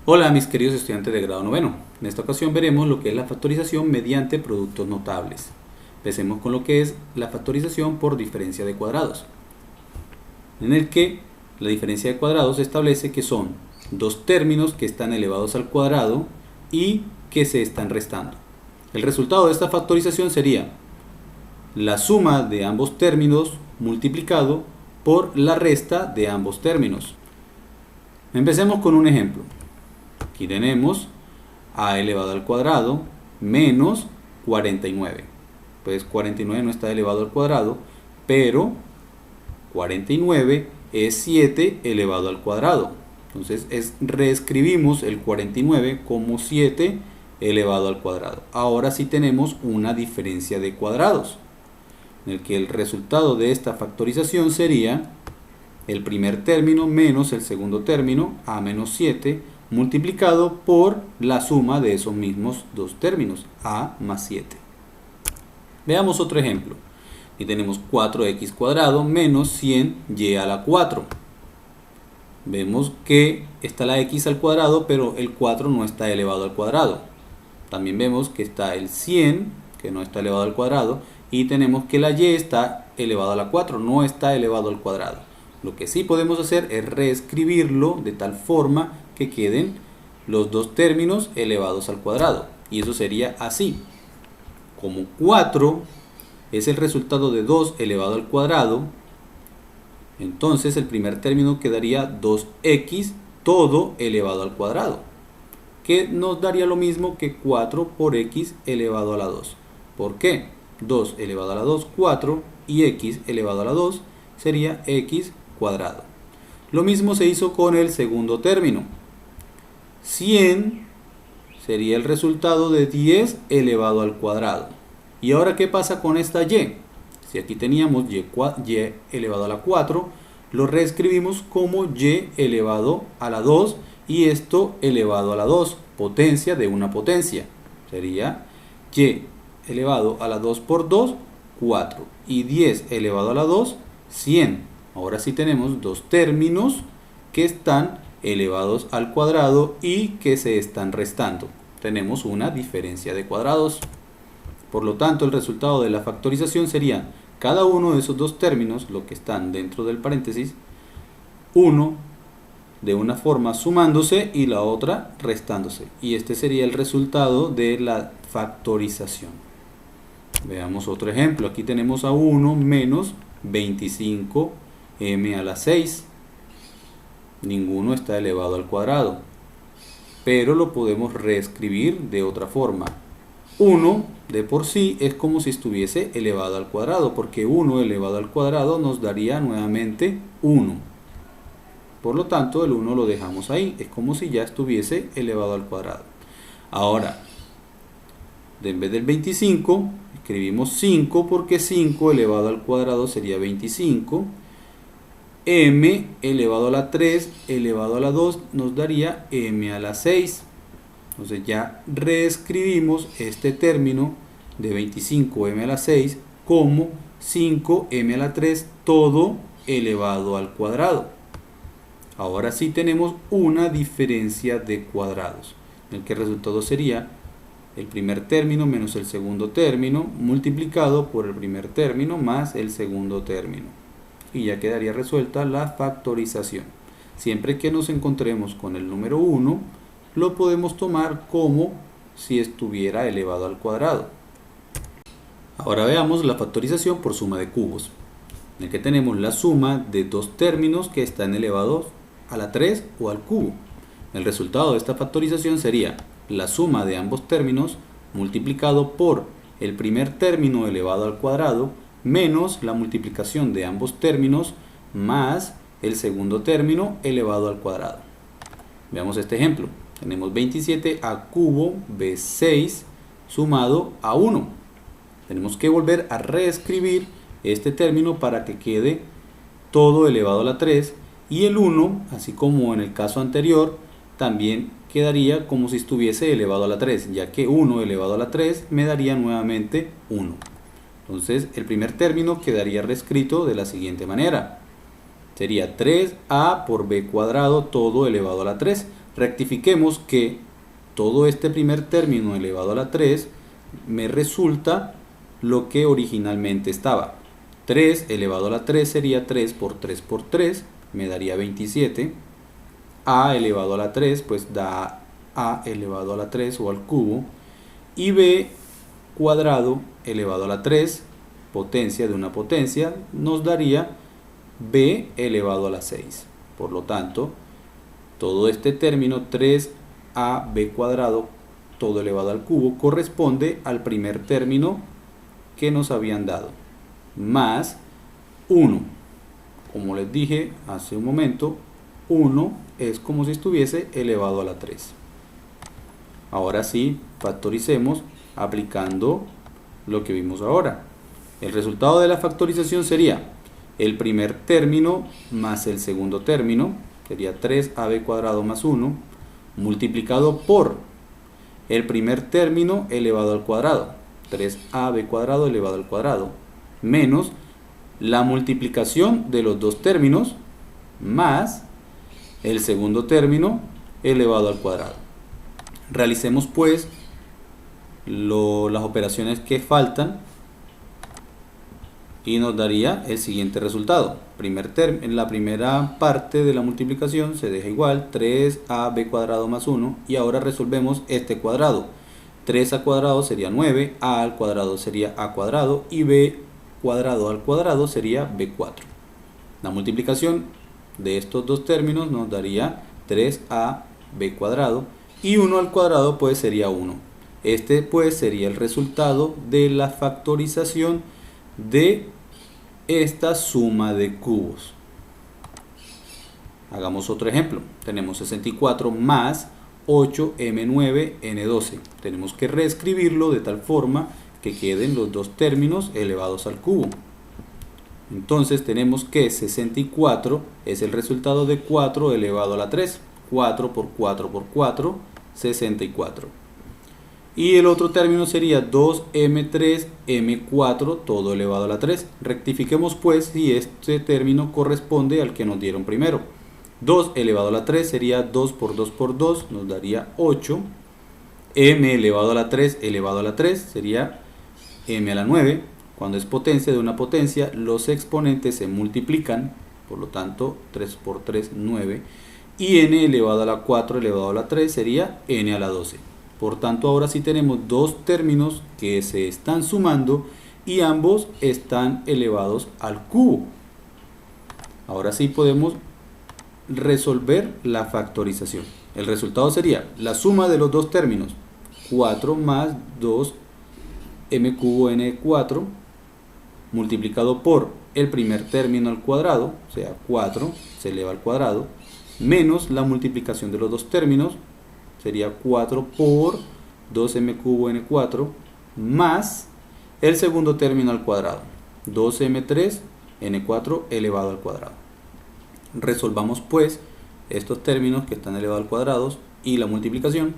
Hola mis queridos estudiantes de grado noveno. En esta ocasión veremos lo que es la factorización mediante productos notables. Empecemos con lo que es la factorización por diferencia de cuadrados, en el que la diferencia de cuadrados establece que son dos términos que están elevados al cuadrado y que se están restando. El resultado de esta factorización sería la suma de ambos términos multiplicado por la resta de ambos términos. Empecemos con un ejemplo. Aquí tenemos a elevado al cuadrado menos 49. Pues 49 no está elevado al cuadrado, pero 49 es 7 elevado al cuadrado. Entonces reescribimos el 49 como 7 elevado al cuadrado. Ahora sí tenemos una diferencia de cuadrados, en el que el resultado de esta factorización sería el primer término menos el segundo término, a menos 7, multiplicado por la suma de esos mismos dos términos, a más 7. Veamos otro ejemplo. Aquí tenemos 4x cuadrado menos 100y a la 4. Vemos que está la x al cuadrado, pero el 4 no está elevado al cuadrado. También vemos que está el 100, que no está elevado al cuadrado, y tenemos que la y está elevado a la 4, no está elevado al cuadrado. Lo que sí podemos hacer es reescribirlo de tal forma que queden los dos términos elevados al cuadrado. Y eso sería así. Como 4 es el resultado de 2 elevado al cuadrado, entonces el primer término quedaría 2x todo elevado al cuadrado, que nos daría lo mismo que 4 por x elevado a la 2. ¿Por qué? 2 elevado a la 2, 4, y x elevado a la 2 sería x cuadrado. Lo mismo se hizo con el segundo término. 100 sería el resultado de 10 elevado al cuadrado. ¿Y ahora qué pasa con esta y? Si aquí teníamos y elevado a la 4, lo reescribimos como y elevado a la 2 y esto elevado a la 2, potencia de una potencia. Sería y elevado a la 2 por 2, 4, y 10 elevado a la 2, 100. Ahora sí tenemos dos términos que están elevados al cuadrado y que se están restando. Tenemos una diferencia de cuadrados. Por lo tanto, el resultado de la factorización sería cada uno de esos dos términos, lo que están dentro del paréntesis, uno de una forma sumándose y la otra restándose. Y este sería el resultado de la factorización. Veamos otro ejemplo. Aquí tenemos a 1 menos 25m a la 6. Ninguno está elevado al cuadrado, pero lo podemos reescribir de otra forma. 1 de por sí es como si estuviese elevado al cuadrado, porque 1 elevado al cuadrado nos daría nuevamente 1. Por lo tanto, el 1 lo dejamos ahí, es como si ya estuviese elevado al cuadrado. Ahora, en vez del 25, escribimos 5, porque 5 elevado al cuadrado sería 25. M elevado a la 3 elevado a la 2 nos daría m a la 6. Entonces ya reescribimos este término de 25m a la 6 como 5m a la 3 todo elevado al cuadrado. Ahora sí tenemos una diferencia de cuadrados, en el que el resultado sería el primer término menos el segundo término multiplicado por el primer término más el segundo término. Y ya quedaría resuelta la factorización. Siempre que nos encontremos con el número 1, lo podemos tomar como si estuviera elevado al cuadrado. Ahora veamos la factorización por suma de cubos, en el que tenemos la suma de dos términos que están elevados a la 3 o al cubo. El resultado de esta factorización sería la suma de ambos términos multiplicado por el primer término elevado al cuadrado menos la multiplicación de ambos términos más el segundo término elevado al cuadrado. Veamos este ejemplo. Tenemos 27 a cubo b6 sumado a 1. Tenemos que volver a reescribir este término para que quede todo elevado a la 3 y el 1, así como en el caso anterior, también quedaría como si estuviese elevado a la 3, ya que 1 elevado a la 3 me daría nuevamente 1. Entonces el primer término quedaría reescrito de la siguiente manera. Sería 3a por b cuadrado todo elevado a la 3. Rectifiquemos que todo este primer término elevado a la 3 me resulta lo que originalmente estaba. 3 elevado a la 3 sería 3 por 3 por 3, me daría 27. A elevado a la 3 pues da a elevado a la 3 o al cubo. Y b cuadrado elevado a la 3, potencia de una potencia, nos daría b elevado a la 6. Por lo tanto, todo este término 3ab cuadrado todo elevado al cubo corresponde al primer término que nos habían dado, más 1. Como les dije hace un momento, 1 es como si estuviese elevado a la 3. Ahora sí, factoricemos aplicando lo que vimos ahora. El resultado de la factorización sería el primer término más el segundo término, sería 3ab cuadrado más 1, multiplicado por el primer término elevado al cuadrado, 3ab cuadrado elevado al cuadrado, menos la multiplicación de los dos términos más el segundo término elevado al cuadrado. Realicemos pues las operaciones que faltan y nos daría el siguiente resultado. En la primera parte de la multiplicación se deja igual, 3ab cuadrado más 1, y ahora resolvemos este cuadrado. 3a cuadrado sería 9, a al cuadrado sería a cuadrado y b cuadrado al cuadrado sería b4. La multiplicación de estos dos términos nos daría 3ab cuadrado y 1 al cuadrado pues sería 1. Este pues sería el resultado de la factorización de esta suma de cubos. Hagamos otro ejemplo. Tenemos 64 más 8m9n12. Tenemos que reescribirlo de tal forma que queden los dos términos elevados al cubo. Entonces tenemos que 64 es el resultado de 4 elevado a la 3. 4 por 4 por 4, 64. Y el otro término sería 2m3m4 todo elevado a la 3. Rectifiquemos pues si este término corresponde al que nos dieron primero. 2 elevado a la 3 sería 2 por 2 por 2, nos daría 8. M elevado a la 3 elevado a la 3 sería m a la 9. Cuando es potencia de una potencia, los exponentes se multiplican, por lo tanto 3 por 3, 9. Y n elevado a la 4 elevado a la 3 sería n a la 12. Por tanto, ahora sí tenemos dos términos que se están sumando y ambos están elevados al cubo. Ahora sí podemos resolver la factorización. El resultado sería la suma de los dos términos, 4 más 2m cubo n4, multiplicado por el primer término al cuadrado, o sea 4 se eleva al cuadrado, menos la multiplicación de los dos términos, sería 4 por 2m cubo n4, más el segundo término al cuadrado, 2m3 n4 elevado al cuadrado. Resolvamos pues estos términos que están elevados al cuadrado y la multiplicación.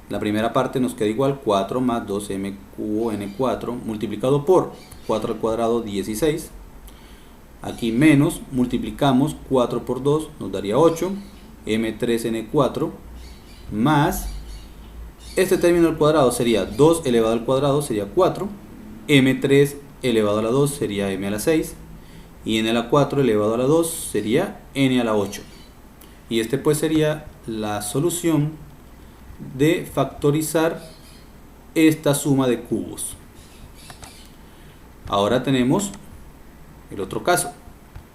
La primera parte nos queda igual, 4 más 2m cubo n4 multiplicado por 4 al cuadrado, 16. Aquí menos, multiplicamos 4 por 2, nos daría 8, m3n4, más este término al cuadrado sería 2 elevado al cuadrado, sería 4, m3 elevado a la 2 sería m a la 6, y n a la 4 elevado a la 2 sería n a la 8. Y este pues sería la solución de factorizar esta suma de cubos. Ahora tenemos el otro caso,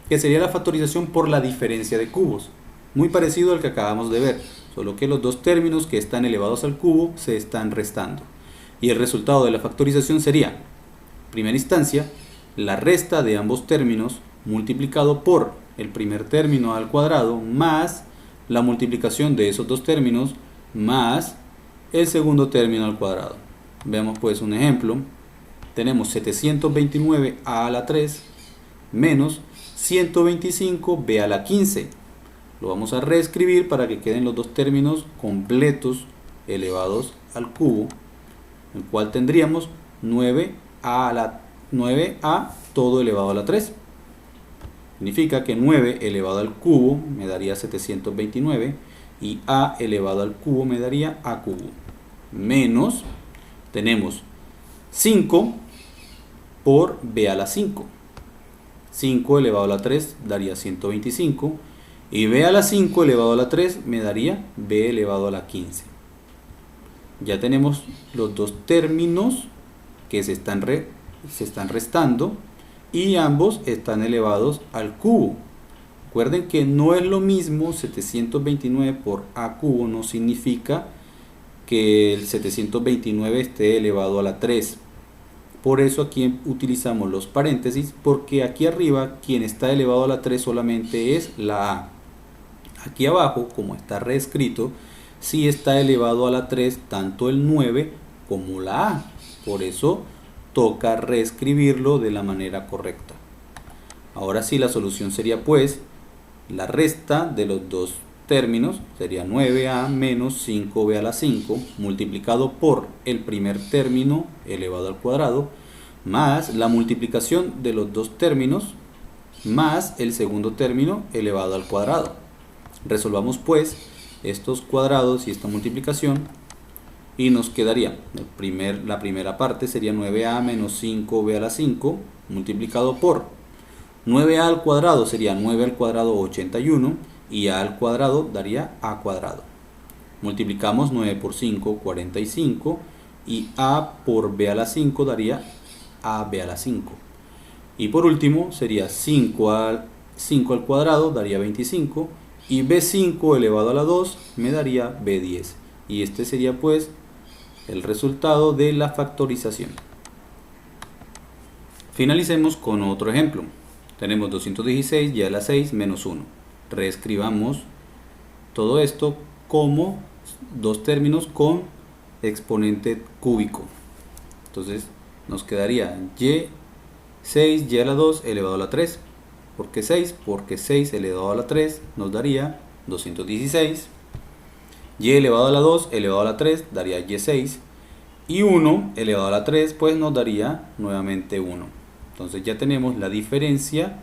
que sería la factorización por la diferencia de cubos, muy parecido al que acabamos de ver, solo que los dos términos que están elevados al cubo se están restando. Y el resultado de la factorización sería, en primera instancia, la resta de ambos términos multiplicado por el primer término al cuadrado más la multiplicación de esos dos términos más el segundo término al cuadrado. Veamos pues un ejemplo. Tenemos 729 a la 3 menos 125 b a la 15. Lo vamos a reescribir para que queden los dos términos completos elevados al cubo, el cual tendríamos 9a todo elevado a la 3. Significa que 9 elevado al cubo me daría 729 y a elevado al cubo me daría a cubo. Menos, tenemos 5 por b a la 5. 5 elevado a la 3 daría 125 y b a la 5 elevado a la 3 me daría b elevado a la 15. Ya tenemos los dos términos que se están restando y ambos están elevados al cubo. Recuerden que no es lo mismo 729 por a cubo, no significa que el 729 esté elevado a la 3. Por eso aquí utilizamos los paréntesis, porque aquí arriba quien está elevado a la 3 solamente es la a. Aquí abajo, como está reescrito, sí está elevado a la 3 tanto el 9 como la a. Por eso toca reescribirlo de la manera correcta. Ahora sí, la solución sería pues la resta de los dos términos, sería 9a menos 5b a la 5 multiplicado por el primer término elevado al cuadrado más la multiplicación de los dos términos más el segundo término elevado al cuadrado. Resolvamos pues estos cuadrados y esta multiplicación y nos quedaría la primera parte sería 9a menos 5b a la 5 multiplicado por 9a al cuadrado sería 9 al cuadrado 81 y a al cuadrado daría a cuadrado. Multiplicamos 9 por 5, 45 y a por b a la 5 daría ab a la 5. Y por último sería 5 al cuadrado daría 25 y b5 elevado a la 2 me daría b10. Y este sería pues el resultado de la factorización. Finalicemos con otro ejemplo. Tenemos 216 y a la 6 menos 1. Reescribamos todo esto como dos términos con exponente cúbico. Entonces nos quedaría y6 y a la 2 elevado a la 3. ¿Por qué 6? Porque 6 elevado a la 3 nos daría 216. Y elevado a la 2 elevado a la 3 daría y6. Y 1 elevado a la 3 pues nos daría nuevamente 1. Entonces ya tenemos la diferencia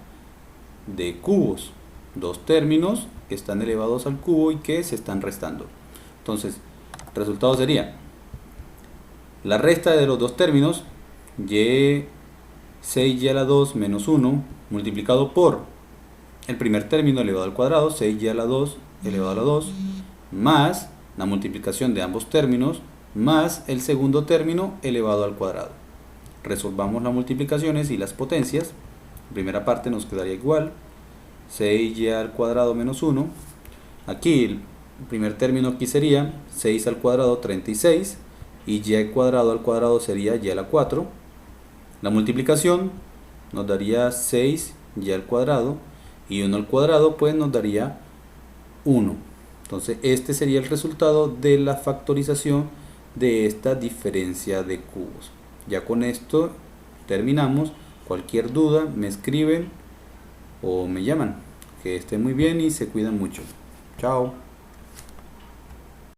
de cubos. Dos términos que están elevados al cubo y que se están restando. Entonces el resultado sería la resta de los dos términos y6y a la 2 menos 1 multiplicado por el primer término elevado al cuadrado 6y a la 2 elevado a la 2 más la multiplicación de ambos términos más el segundo término elevado al cuadrado. Resolvamos las multiplicaciones y las potencias. La primera parte nos quedaría igual 6y al cuadrado menos 1. Aquí el primer término aquí sería 6 al cuadrado 36 y y cuadrado al cuadrado sería y a la 4. La multiplicación nos daría 6y al cuadrado y 1 al cuadrado pues nos daría 1. Entonces este sería el resultado de la factorización de esta diferencia de cubos. Ya con esto terminamos. Cualquier duda me escriben o me llaman. Que estén muy bien y se cuidan mucho. Chao.